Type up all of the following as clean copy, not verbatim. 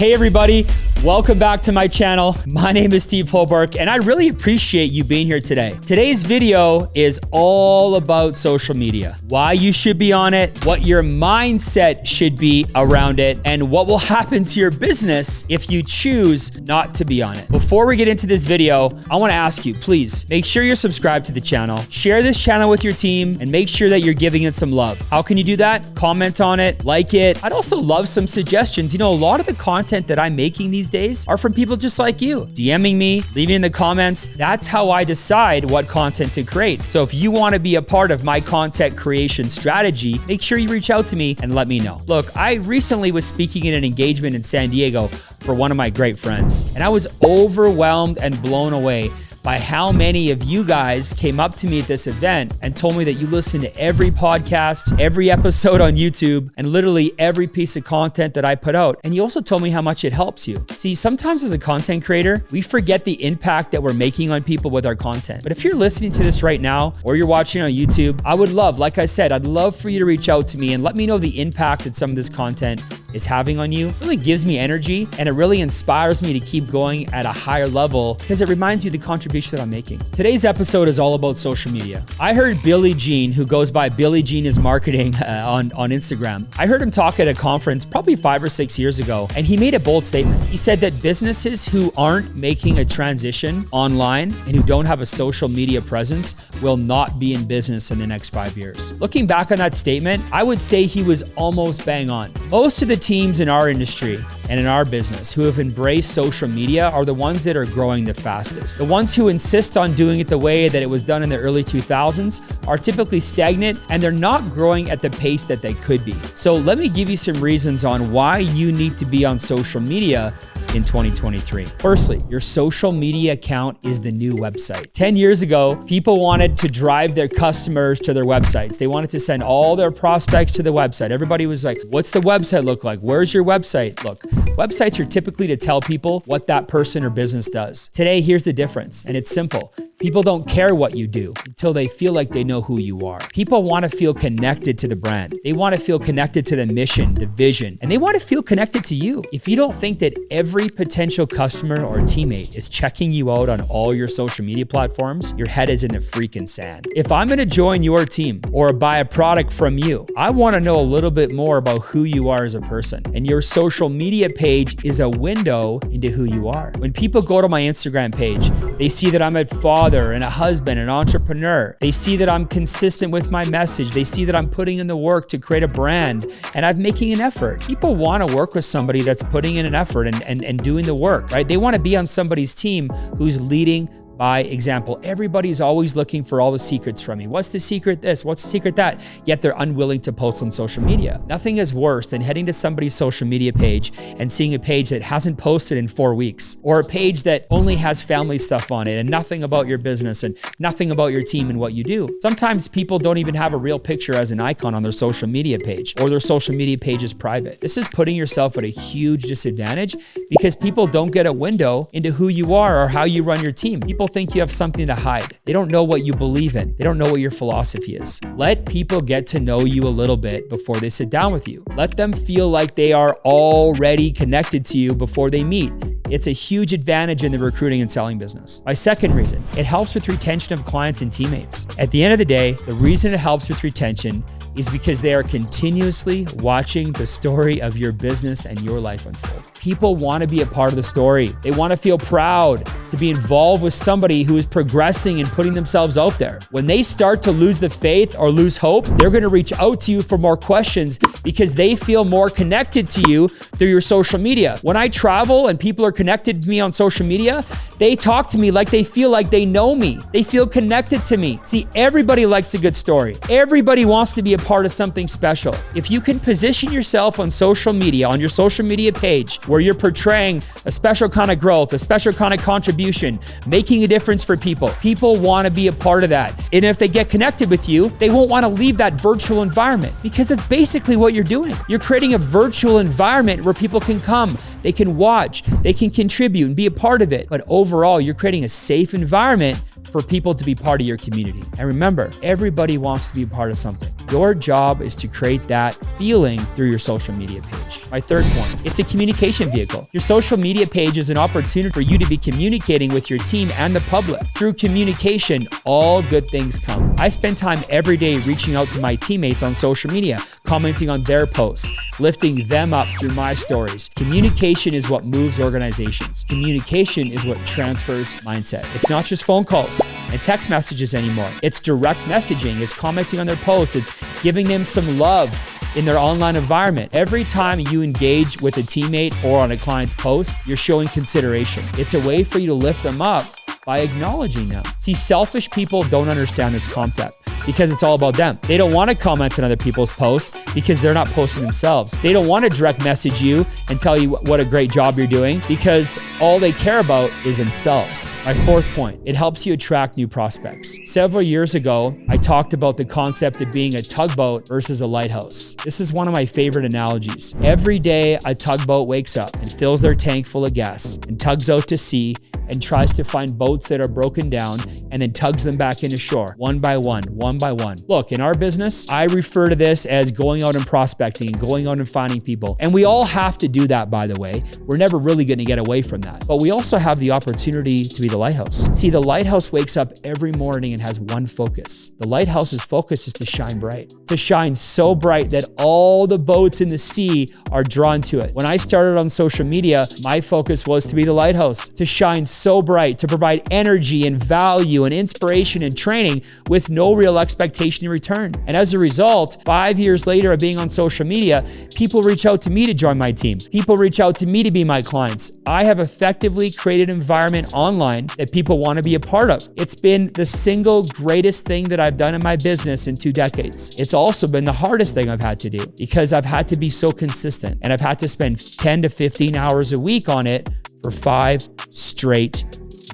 Hey everybody, welcome back to my channel. My name is Steve Holbrook and I really appreciate you being here today. Today's video is all about social media, why you should be on it, what your mindset should be around it, and what will happen to your business if you choose not to be on it. Before we get into this video, I want to ask you, please make sure you're subscribed to the channel, share this channel with your team, and make sure that you're giving it some love. How can you do that? Comment on it, like it. I'd also love some suggestions. You know, a lot of the content that I'm making these days are from people just like you, DMing me, leaving in the comments. That's how I decide what content to create. So if you want to be a part of my content creation strategy, make sure you reach out to me and let me know. Look, I recently was speaking in an engagement in San Diego for one of my great friends, and I was overwhelmed and blown away by how many of you guys came up to me at this event and told me that you listen to every podcast, every episode on YouTube, and literally every piece of content that I put out. And you also told me how much it helps you. See, sometimes as a content creator, we forget the impact that we're making on people with our content. But if you're listening to this right now, or you're watching on YouTube, I would love, like I said, I'd love for you to reach out to me and let me know the impact that some of this content is having on you. It really gives me energy and it really inspires me to keep going at a higher level because it reminds me of the contribution that I'm making. Today's episode is all about social media. I heard Billy Jean, who goes by Billy Jean is Marketing on Instagram. I heard him talk at a conference probably 5 or 6 years ago, and he made a bold statement. He said that businesses who aren't making a transition online and who don't have a social media presence will not be in business in the next 5 years. Looking back on that statement, I would say he was almost bang on. Most of the teams in our industry and in our business who have embraced social media are the ones that are growing the fastest. The ones who insist on doing it the way that it was done in the early 2000s are typically stagnant and they're not growing at the pace that they could be. So let me give you some reasons on why you need to be on social media in 2023. Firstly, your social media account is the new website. 10 years ago, people wanted to drive their customers to their websites. They wanted to send all their prospects to the website. Everybody was like, what's the website look like? Where's your website? Look, websites are typically to tell people what that person or business does. Today, here's the difference, and it's simple. People don't care what you do until they feel like they know who you are. People want to feel connected to the brand. They want to feel connected to the mission, the vision, and they want to feel connected to you. If you don't think that every potential customer or teammate is checking you out on all your social media platforms, your head is in the freaking sand. If I'm going to join your team or buy a product from you, I want to know a little bit more about who you are as a person. And your social media page is a window into who you are. When people go to my Instagram page, they see that I'm a father and a husband, an entrepreneur. They see that I'm consistent with my message. They see that I'm putting in the work to create a brand and I'm making an effort. People want to work with somebody that's putting in an effort and doing the work, right? They want to be on somebody's team who's leading by example. Everybody's always looking for all the secrets from me. What's the secret this? What's the secret that? Yet they're unwilling to post on social media. Nothing is worse than heading to somebody's social media page and seeing a page that hasn't posted in 4 weeks, or a page that only has family stuff on it and nothing about your business and nothing about your team and what you do. Sometimes people don't even have a real picture as an icon on their social media page, or their social media page is private. This is putting yourself at a huge disadvantage because people don't get a window into who you are or how you run your team. People think you have something to hide. They don't know what you believe in. They don't know what your philosophy is. Let people get to know you a little bit before they sit down with you. Let them feel like they are already connected to you before they meet. It's a huge advantage in the recruiting and selling business. My second reason, it helps with retention of clients and teammates. At the end of the day, the reason it helps with retention is because they are continuously watching the story of your business and your life unfold. People want to be a part of the story. They want to feel proud to be involved with somebody who is progressing and putting themselves out there. When they start to lose the faith or lose hope, they're going to reach out to you for more questions because they feel more connected to you through your social media. When I travel and people are connected to me on social media, they talk to me like they feel like they know me. They feel connected to me. See, everybody likes a good story. Everybody wants to be a part of something special. If you can position yourself on social media, on your social media page, where you're portraying a special kind of growth, a special kind of contribution, making a difference for people, people want to be a part of that. And if they get connected with you, they won't want to leave that virtual environment because it's basically what you're doing. You're creating a virtual environment where people can come, they can watch, they can contribute and be a part of it. But overall, you're creating a safe environment for people to be part of your community. And remember, everybody wants to be a part of something. Your job is to create that feeling through your social media page. My third point, it's a communication vehicle. Your social media page is an opportunity for you to be communicating with your team and the public. Through communication, all good things come. I spend time every day reaching out to my teammates on social media, commenting on their posts, lifting them up through my stories. Communication is what moves organizations. Communication is what transfers mindset. It's not just phone calls and text messages anymore. It's direct messaging. It's commenting on their posts. It's giving them some love in their online environment. Every time you engage with a teammate or on a client's post, you're showing consideration. It's a way for you to lift them up by acknowledging them. See, selfish people don't understand this concept because it's all about them. They don't want to comment on other people's posts because they're not posting themselves. They don't want to direct message you and tell you what a great job you're doing because all they care about is themselves. My fourth point, it helps you attract new prospects. Several years ago, I talked about the concept of being a tugboat versus a lighthouse. This is one of my favorite analogies. Every day, a tugboat wakes up and fills their tank full of gas and tugs out to sea and tries to find boats that are broken down and then tugs them back into shore, one by one, one by one. Look, in our business, I refer to this as going out and prospecting and going out and finding people. And we all have to do that, by the way. We're never really going to get away from that. But we also have the opportunity to be the lighthouse. See, the lighthouse wakes up every morning and has one focus. The lighthouse's focus is to shine bright, to shine so bright that all the boats in the sea are drawn to it. When I started on social media, my focus was to be the lighthouse, to shine so bright, to provide energy and value and inspiration and training with no real expectation in return. And as a result, 5 years later of being on social media, people reach out to me to join my team. People reach out to me to be my clients. I have effectively created an environment online that people want to be a part of. It's been the single greatest thing that I've done in my business in 2 decades. It's also been the hardest thing I've had to do because I've had to be so consistent and I've had to spend 10 to 15 hours a week on it for 5 straight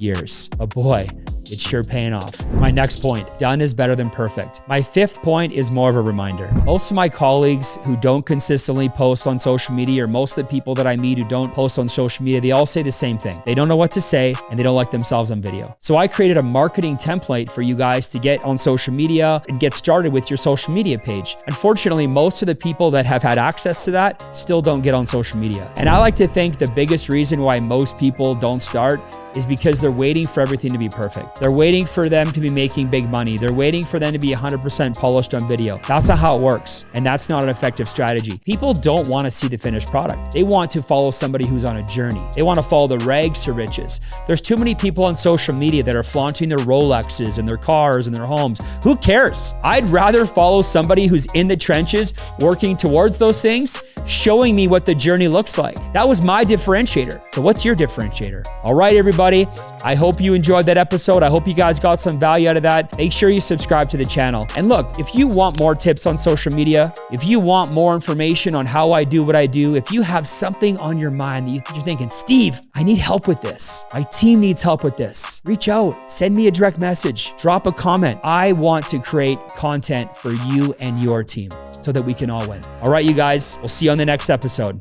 years. Oh boy, it's sure paying off. My next point, done is better than perfect. My fifth point is more of a reminder. Most of my colleagues who don't consistently post on social media, or most of the people that I meet who don't post on social media, they all say the same thing. They don't know what to say and they don't like themselves on video. So I created a marketing template for you guys to get on social media and get started with your social media page. Unfortunately, most of the people that have had access to that still don't get on social media. And I like to think the biggest reason why most people don't start is because they're waiting for everything to be perfect. They're waiting for them to be making big money. They're waiting for them to be 100% polished on video. That's not how it works. And that's not an effective strategy. People don't want to see the finished product. They want to follow somebody who's on a journey. They want to follow the rags to riches. There's too many people on social media that are flaunting their Rolexes and their cars and their homes. Who cares? I'd rather follow somebody who's in the trenches, working towards those things, showing me what the journey looks like. That was my differentiator. So what's your differentiator? All right, everybody. I hope you enjoyed that episode. I hope you guys got some value out of that. Make sure you subscribe to the channel. And look, if you want more tips on social media, if you want more information on how I do what I do, if you have something on your mind that you're thinking, Steve, I need help with this. My team needs help with this. Reach out, send me a direct message, drop a comment. I want to create content for you and your team so that we can all win. All right, you guys, we'll see you on the next episode.